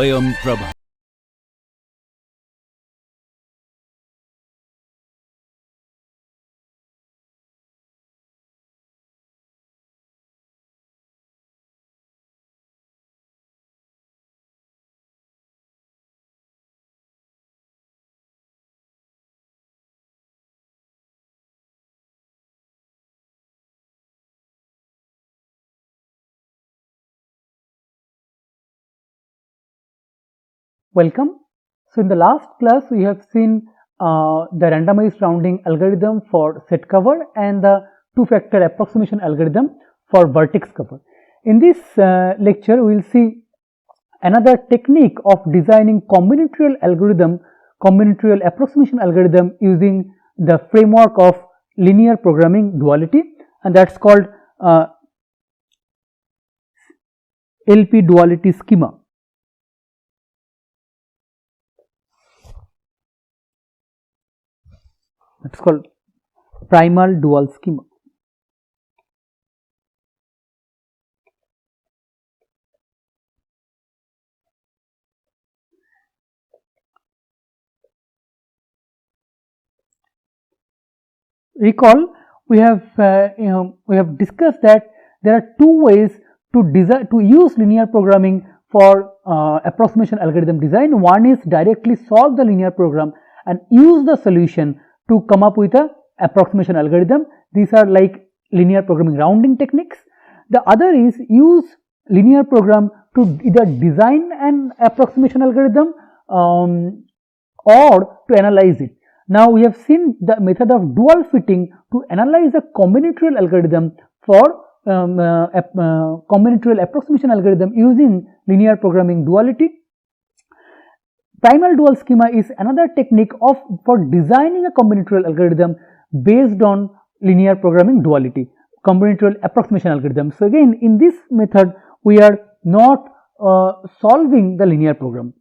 SwayamPrabha. Welcome. So in the last class we have seen the randomized rounding algorithm for set cover and the two-factor approximation algorithm for vertex cover. In this lecture we will see another technique of designing combinatorial approximation algorithm using the framework of linear programming duality, and that's called LP duality schema. It's called primal dual schema. Recall, we have discussed that there are two ways to use linear programming for approximation algorithm design. One is directly solve the linear program and use the solution to come up with a approximation algorithm. These are like linear programming rounding techniques. The other is use linear program to either design an approximation algorithm or to analyze it. Now we have seen the method of dual fitting to analyze a combinatorial algorithm for combinatorial approximation algorithm using linear programming duality. Primal dual schema is another technique for designing a combinatorial algorithm based on linear programming duality, combinatorial approximation algorithm. So again, in this method we are not solving the linear program.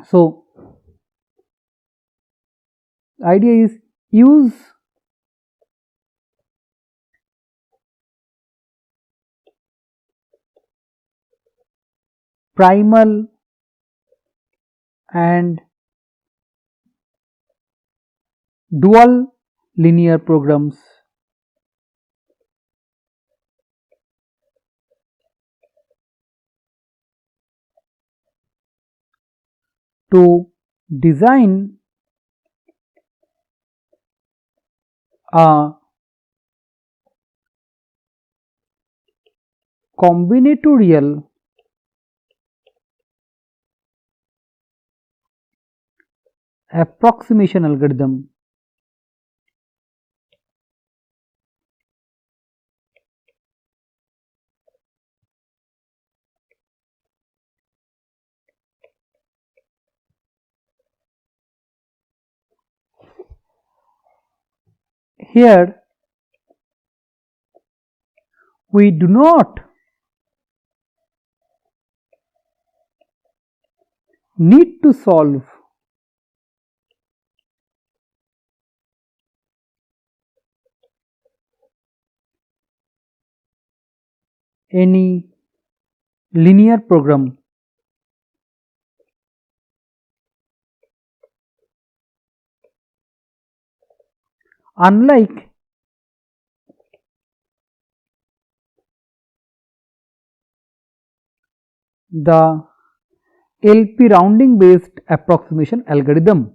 So the idea is use primal and dual linear programs to design a combinatorial approximation algorithm here. We do not need to solve any linear program unlike the LP rounding based approximation algorithm.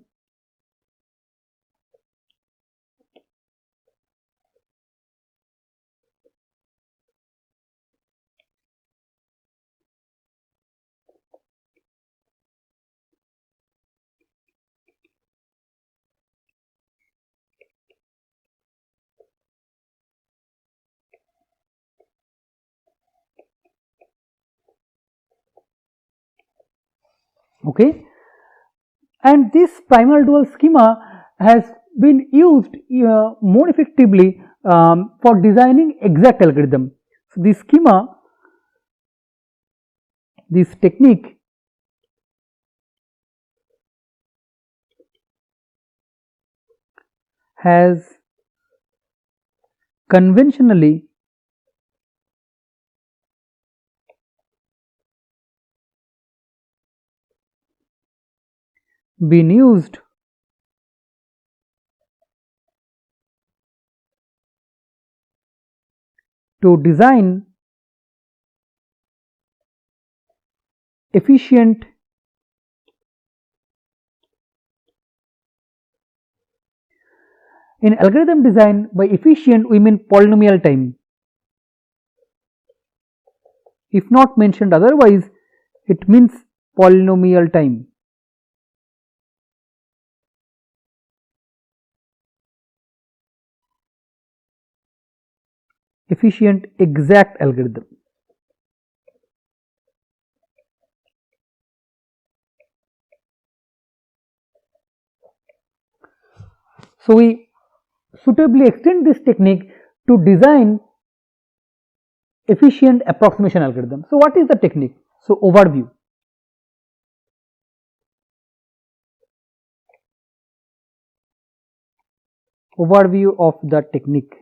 Okay, and this primal dual schema has been used more effectively for designing exact algorithm. So this schema, this technique has conventionally been used to design efficient in algorithm design. By efficient we mean polynomial time. If not mentioned otherwise, it means polynomial time. Efficient exact algorithm. So we suitably extend this technique to design efficient approximation algorithm. So what is the technique? So overview. Overview of the technique.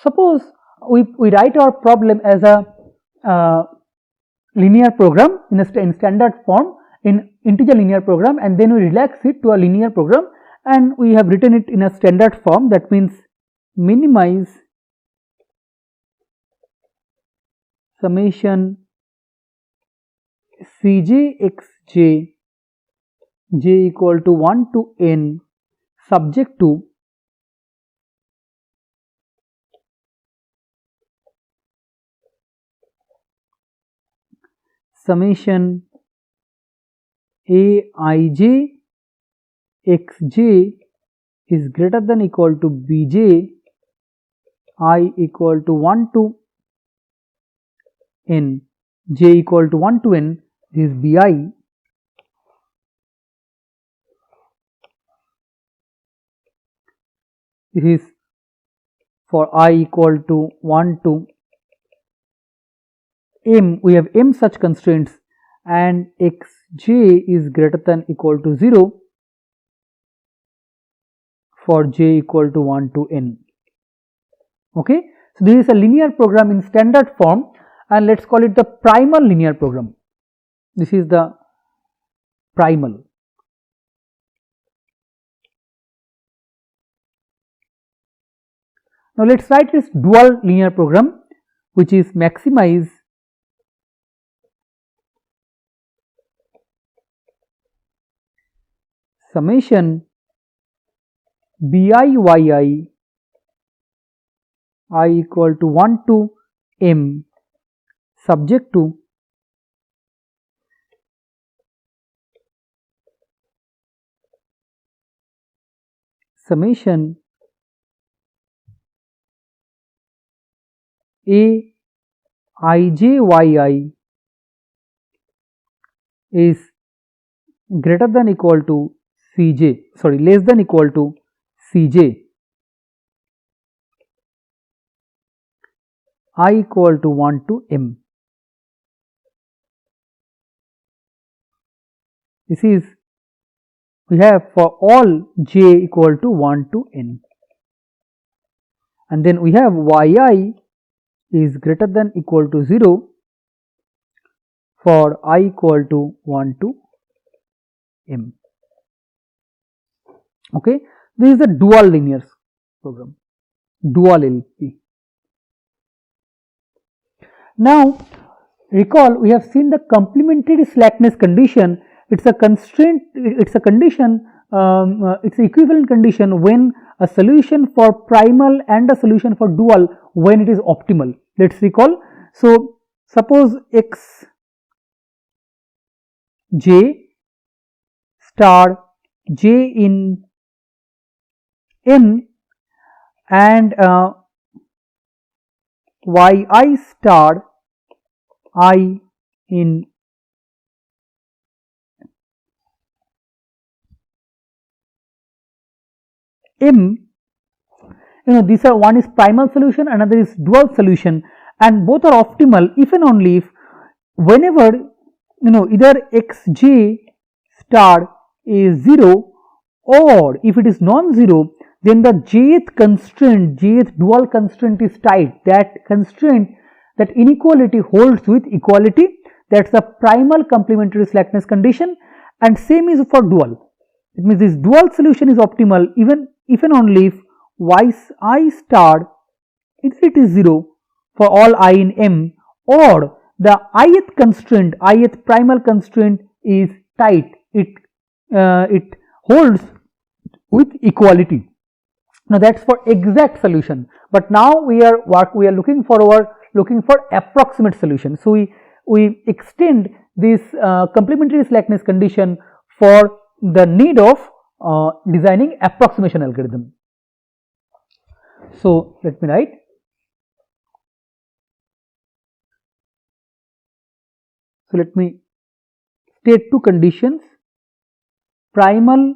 Suppose we write our problem as a linear program in standard form, in integer linear program, and then we relax it to a linear program, and we have written it in a standard form. That means minimize summation Cj xj j equal to 1 to n subject to summation aij xj is greater than equal to bj I equal to 1 to n, j equal to 1 to n, this is bi. This is for I equal to 1 to m, we have m such constraints, and xj is greater than equal to 0 for j equal to 1 to n. Okay, so this is a linear program in standard form, and let's call it the primal linear program. This is the primal. Now let's write this dual linear program, which is maximize summation biyi I equal to 1 to m subject to summation a ijyi is greater than equal to cj, sorry, less than equal to cj, I equal to 1 to m. This is we have for all j equal to 1 to n, and then we have yi is greater than equal to 0 for I equal to 1 to m. Okay, this is a dual linear program, dual LP. Now recall, we have seen the complementary slackness condition. It's a constraint, it's a condition, it's an equivalent condition when a solution for primal and a solution for dual when it is optimal. Let's recall. So suppose x j star j in n and yi star I in m. These are, one is primal solution, another is dual solution, and both are optimal if and only if whenever either xj star is 0, or if it is non-zero, then the jth constraint, jth dual constraint is tight. That constraint, that inequality holds with equality. That's the primal complementary slackness condition, and same is for dual. It means this dual solution is optimal even if and only if yi star either it is 0 for all I in M, or the ith constraint, ith primal constraint is tight. It holds with equality. Now that's for exact solution, but now we are looking for approximate solution. So we extend this complementary slackness condition for the need of designing approximation algorithm. So let me write. So let me state two conditions: primal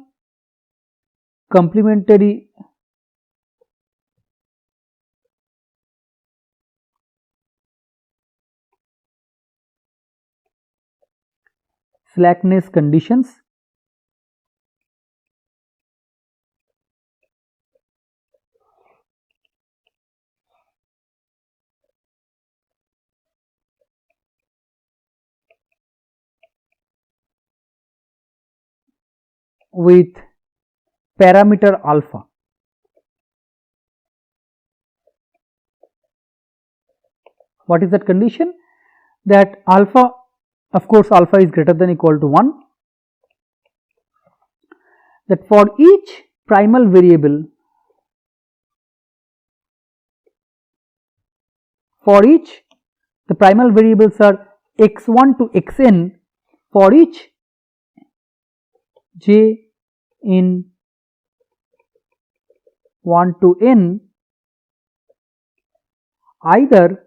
complementary slackness conditions with parameter alpha. What is that condition? That alpha, of course, alpha is greater than or equal to 1. That for each primal variable, for each, the primal variables are x1 to xn, for each j in 1 to n, either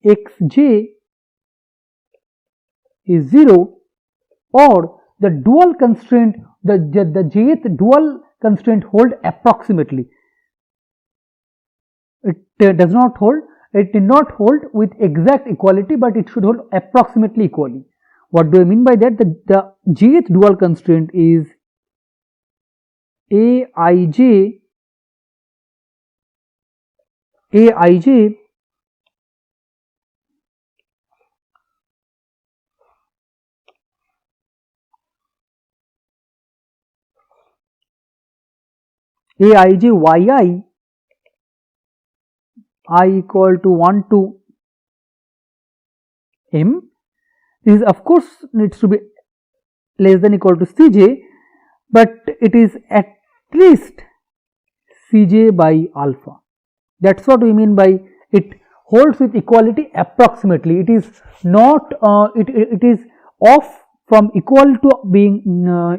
xj is 0 or the dual constraint, the jth dual constraint hold approximately. It does not hold, it did not hold with exact equality, but it should hold approximately equally. What do I mean by that? The jth dual constraint is aij yi I equal to 1 to m. This is of course needs to be less than or equal to Cj, but it is at least Cj by alpha. That's what we mean by it holds with equality approximately. It is not, it is off from equal to being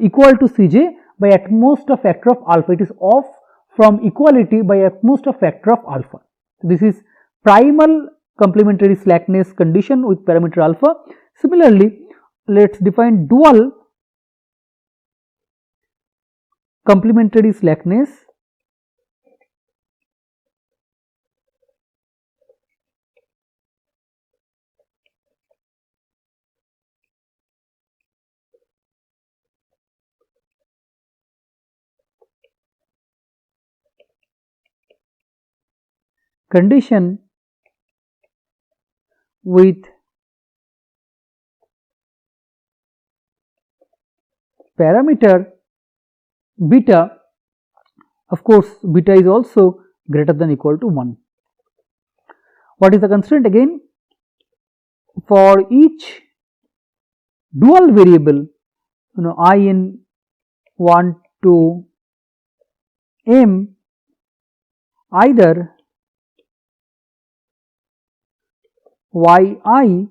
equal to Cj by at most a factor of alpha. It is off from equality by at most a factor of alpha. This is primal complementary slackness condition with parameter alpha. Similarly, let's define dual complementary slackness condition with parameter beta. Of course, beta is also greater than or equal to 1. What is the constraint again? For each dual variable, I in 1 to m, either yi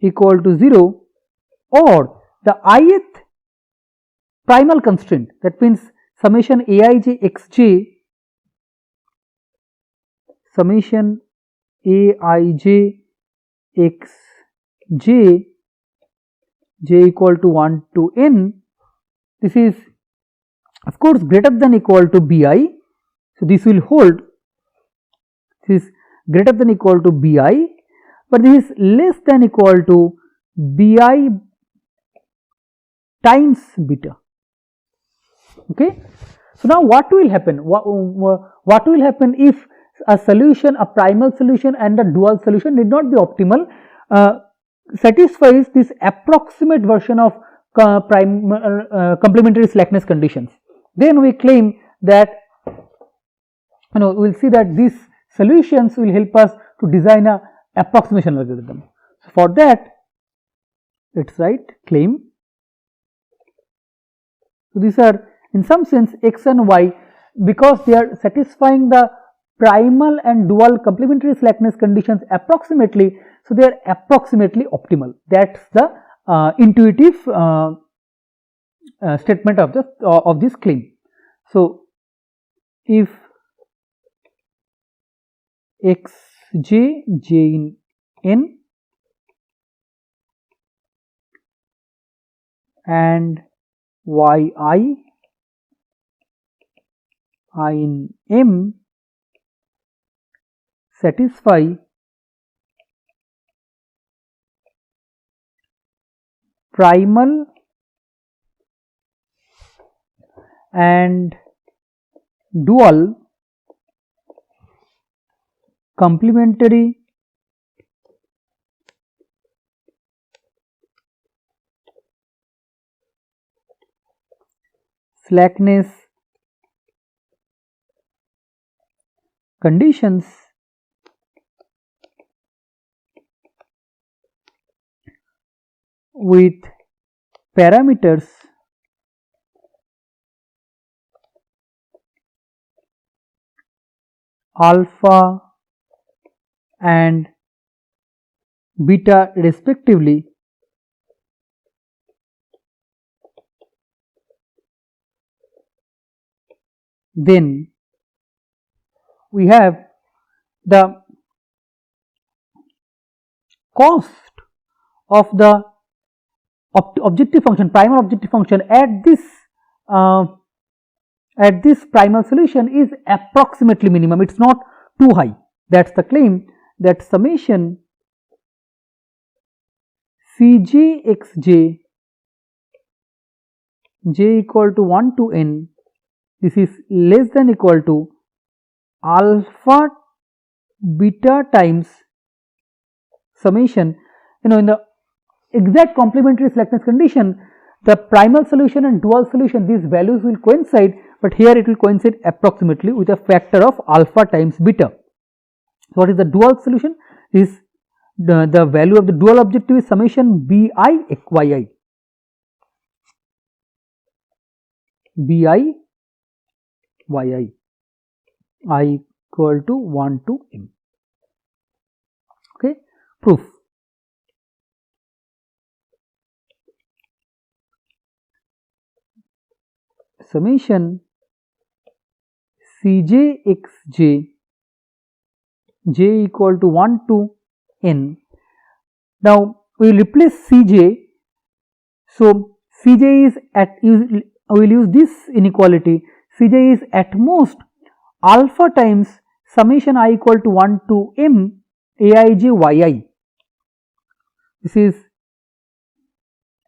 equal to 0 or the ith primal constraint, that means summation aij xj, summation aij xj j equal to 1 to n, this is of course greater than or equal to bi. So this will hold, this is greater than or equal to bi, but this is less than or equal to bi times beta. Okay. So now what will happen? What will happen if a solution, a primal solution and a dual solution need not be optimal, satisfies this approximate version of complementary slackness conditions? Then we claim that, we will see that these solutions will help us to design a approximation algorithm. So for that, let's write claim. So these are in some sense x and y, because they are satisfying the primal and dual complementary slackness conditions approximately, so they are approximately optimal. That's the intuitive statement of this claim. So if xj, j in n, and yi, I in m satisfy primal and dual complementary slackness conditions with parameters alpha and beta respectively, then we have the cost of the objective function, primal objective function at this primal solution is approximately minimum. It's not too high. That's the claim, that summation Cj xj, j equal to 1 to n, this is less than equal to alpha beta times summation. In the exact complementary slackness condition, the primal solution and dual solution, these values will coincide, but here it will coincide approximately with a factor of alpha times beta. So what is the dual solution? Is the value of the dual objective is summation bi yi, bi yi, I equal to 1 to m. Okay. Proof. Summation Cj xj, j equal to 1 to n. Now we will replace Cj. So Cj is we will use this inequality. Cj is at most alpha times summation I equal to 1 to m aij yi. This is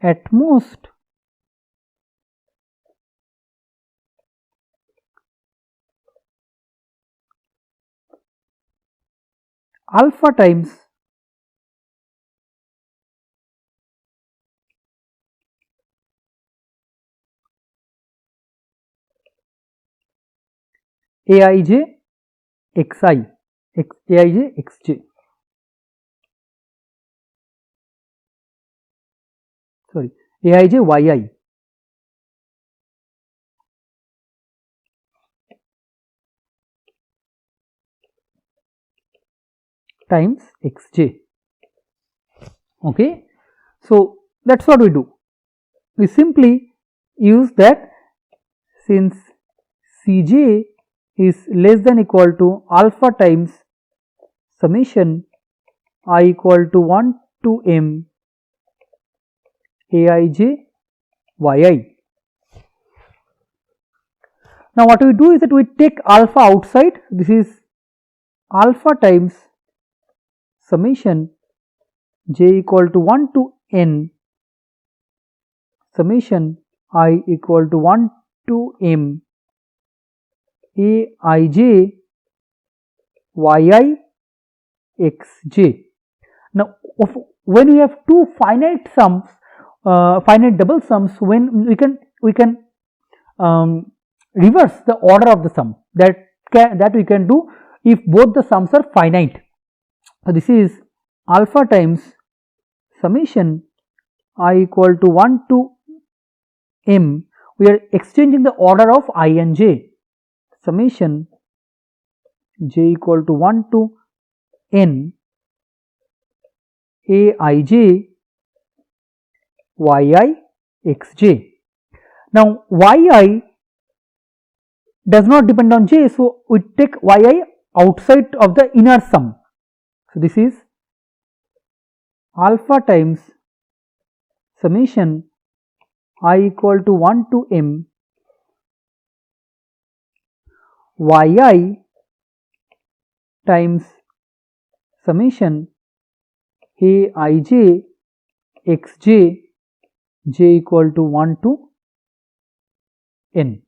at most alpha times aij xi, aij xj, sorry, aij yi times xj. Okay. So that's what we do. We simply use that, since Cj is less than equal to alpha times summation I equal to 1 to m aij yi. Now what we do is that we take alpha outside. This is alpha times summation j equal to 1 to n summation I equal to 1 to m aij yi xj. Now, when we have two finite sums, finite double sums, when we can reverse the order of the sum. That we can do if both the sums are finite. So, this is alpha times summation I equal to 1 to m. We are exchanging the order of I and j. Summation j equal to 1 to n aij yi xj. Now, yi does not depend on j, so we take yi outside of the inner sum. So, this is alpha times summation I equal to 1 to m yi times summation aij xj j equal to 1 to n.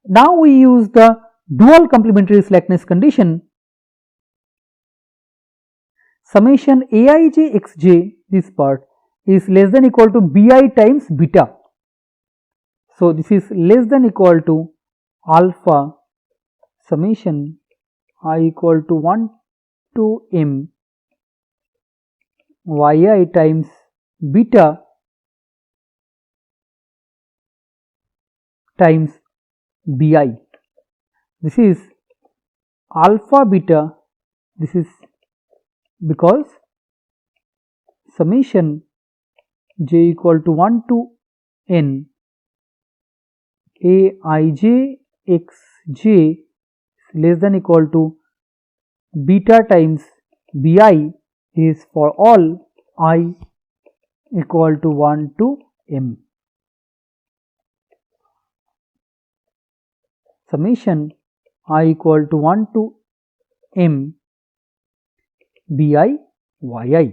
Now, we use the dual complementary slackness condition. Summation aij xj, this part, is less than equal to bi times beta. So, this is less than equal to alpha summation I equal to 1 to m yi times beta times bi. This is alpha beta, this is because summation j equal to 1 to n aij xj less than equal to beta times bi is for all I equal to 1 to m. Summation I equal to 1 to m bi yi.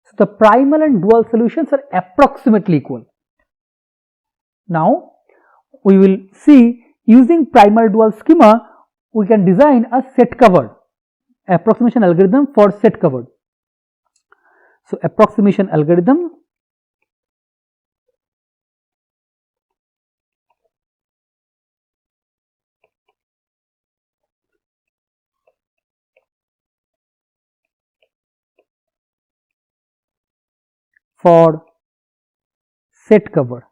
So, the primal and dual solutions are approximately equal. Now, we will see using primal dual schema, we can design a set covered approximation algorithm for set covered. So, approximation algorithm for set covered.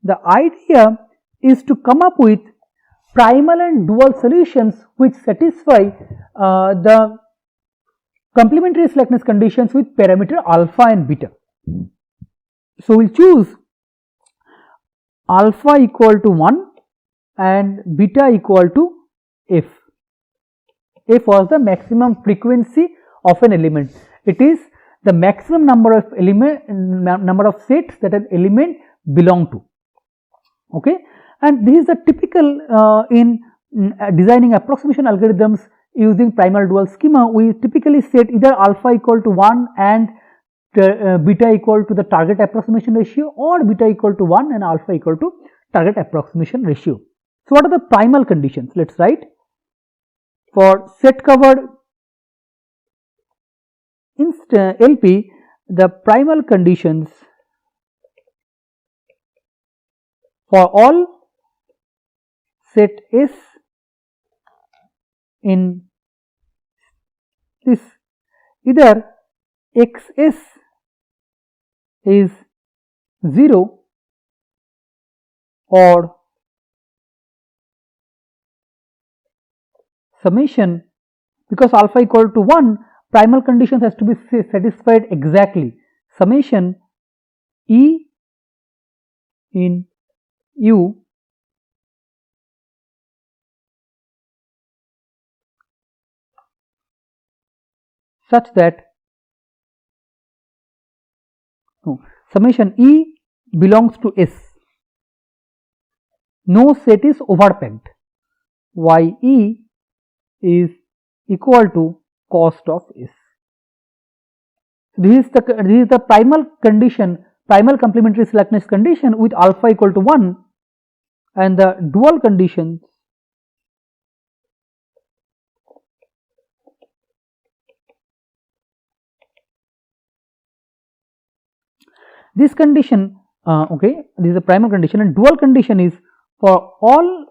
The idea is to come up with primal and dual solutions which satisfy the complementary slackness conditions with parameter alpha and beta. So, we will choose alpha equal to 1 and beta equal to f. F was the maximum frequency of an element. It is the maximum number of sets that an element belong to. Okay, and this is the typical in designing approximation algorithms using primal dual schema. We typically set either alpha equal to 1 and beta equal to the target approximation ratio, or beta equal to 1 and alpha equal to target approximation ratio. So, what are the primal conditions? Let us write. For set covered LP, the primal conditions for all set S in this, either XS is 0 or summation, because alpha equal to 1, primal conditions has to be satisfied exactly. Summation E in U such that summation E belongs to S. No set is overpacked. YE is equal to cost of S. This is the primal condition, primal complementary slackness condition with alpha equal to 1, and the dual condition. This condition, okay, this is a primal condition, and dual condition is for all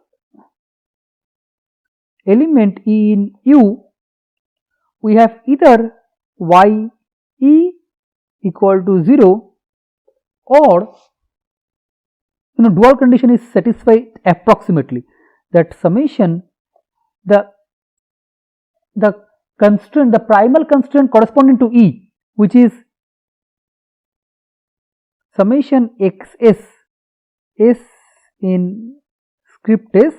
element in U, we have either y e equal to 0, or dual condition is satisfied approximately, that summation, the constraint, the primal constraint corresponding to E, which is summation xs, s in script s,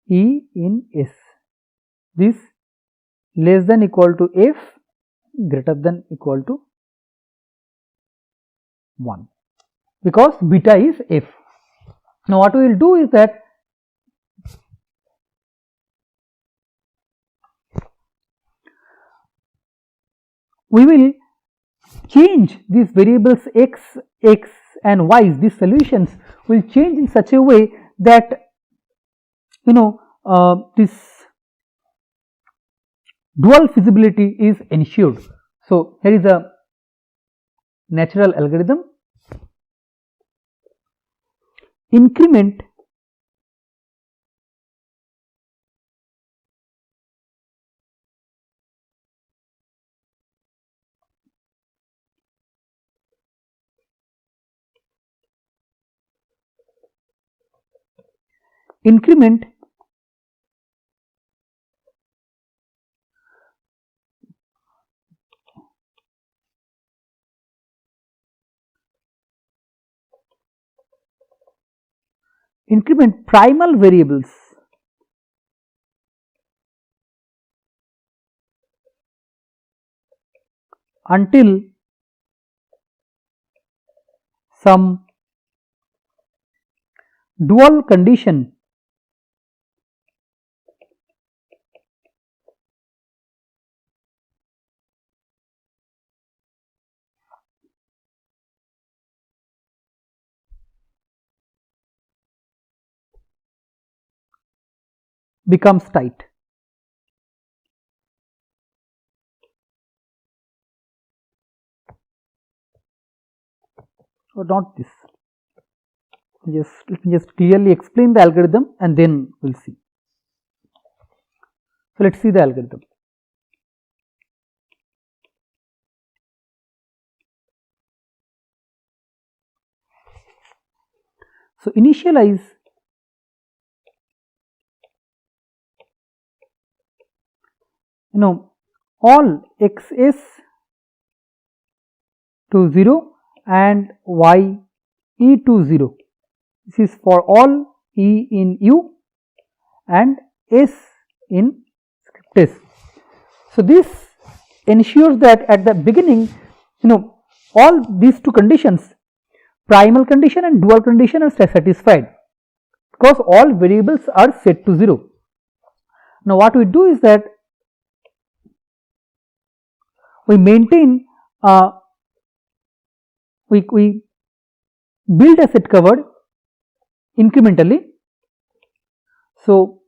E in s, this less than equal to f, greater than equal to 1, because beta is f. Now what we will do is that we will change these variables x, and y, these solutions will change in such a way that this dual feasibility is ensured. So here is a natural algorithm. Increment primal variables until some dual condition becomes tight. Or not this. Let me just clearly explain the algorithm and then we'll see. So let's see the algorithm. So initialize all xs to 0 and y e to 0. This is for all e in U and s in script s. So this ensures that at the beginning, all these two conditions, primal condition and dual condition, are satisfied because all variables are set to 0. Now what we do is that we maintain, we build a set covered incrementally. So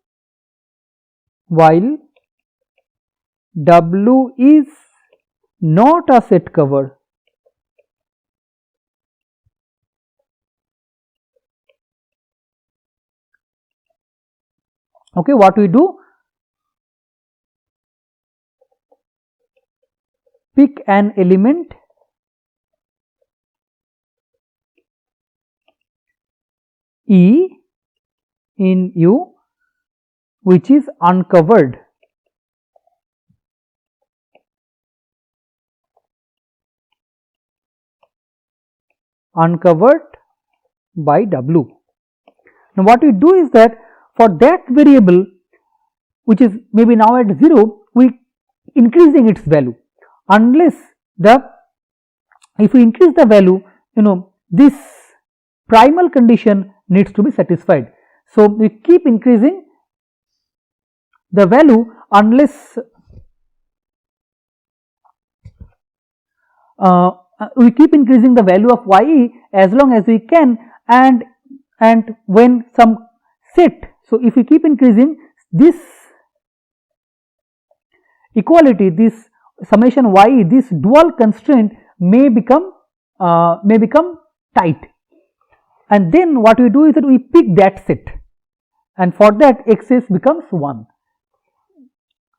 while W is not a set cover, okay, what we do, pick an element E in U which is uncovered. Uncovered by W. Now what we do is that for that variable which is maybe now at 0, we increasing its value, unless if we increase the value, this primal condition needs to be satisfied. So we keep increasing the value unless we keep increasing the value of ye as long as we can, and when some set, so if we keep increasing this equality, this summation ye, this dual constraint may become tight, and then what we do is that we pick that set, and for that xs becomes 1.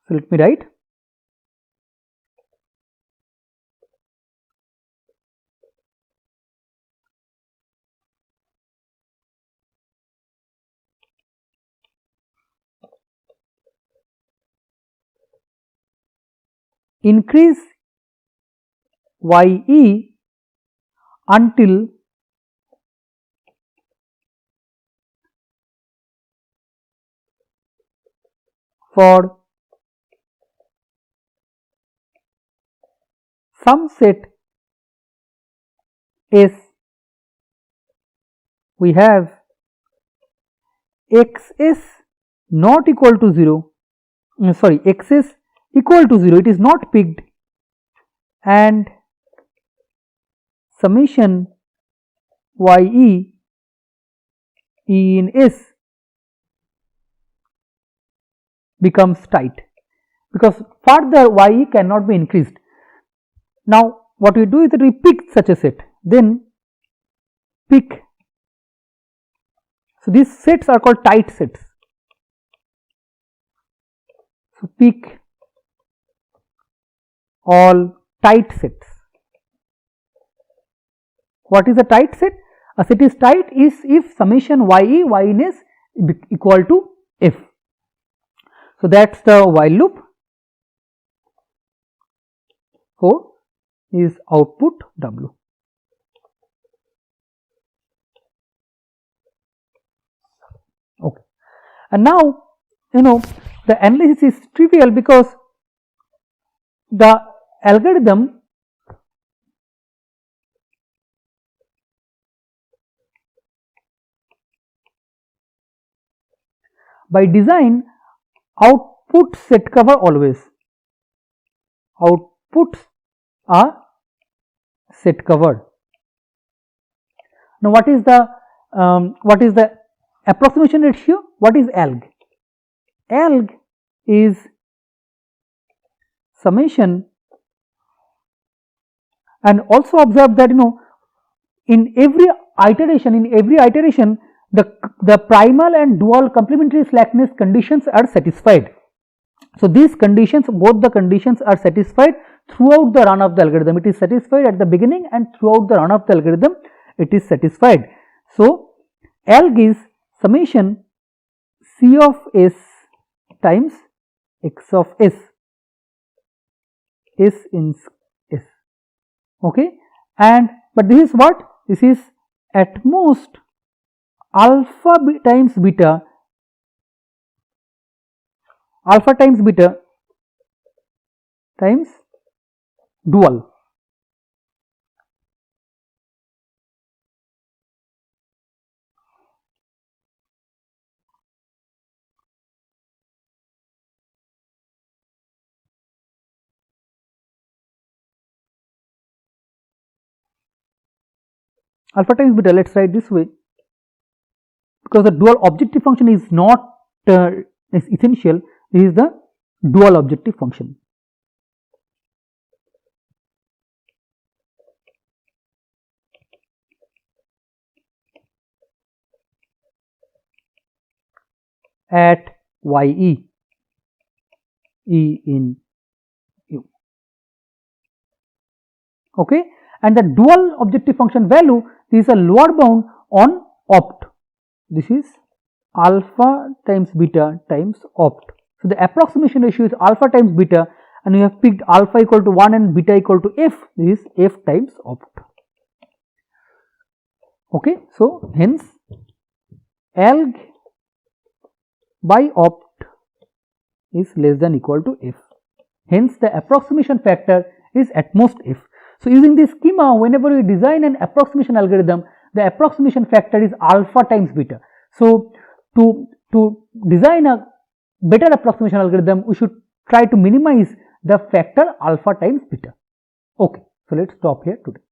So let me write. Increase ye until for some set S we have xs not equal to 0, xs equal to 0, it is not picked, and summation ye in S becomes tight, because further ye cannot be increased. Now what we do is that we pick such a set, then pick, so these sets are called tight sets. So pick all tight sets. What is a tight set? A set is tight is if summation ye in S equal to f. So that's the while loop. 4 is output W. Okay, and now the analysis is trivial because the algorithm by design outputs set cover always. Outputs are set covered. Now what is the approximation ratio? What is alg? Alg is summation, and also observe that in every iteration the primal and dual complementary slackness conditions are satisfied. So these conditions, both the conditions are satisfied throughout the run of the algorithm. It is satisfied at the beginning and throughout the run of the algorithm it is satisfied. So alg is summation C of S times X of S, S in S. Okay, but this is what? This is at most alpha times beta times dual. Alpha times beta, let us write this way, because the dual objective function is not is essential. This is the dual objective function. At ye, E in U. Okay, and the dual objective function value, this is a lower bound on opt. This is alpha times beta times opt. So the approximation ratio is alpha times beta, and we have picked alpha equal to 1 and beta equal to f. This is f times opt. Okay, so hence alg by opt is less than equal to f. Hence the approximation factor is at most f. So using this schema, whenever we design an approximation algorithm, the approximation factor is alpha times beta. So to design a better approximation algorithm, we should try to minimize the factor alpha times beta. Okay, So let's stop here today.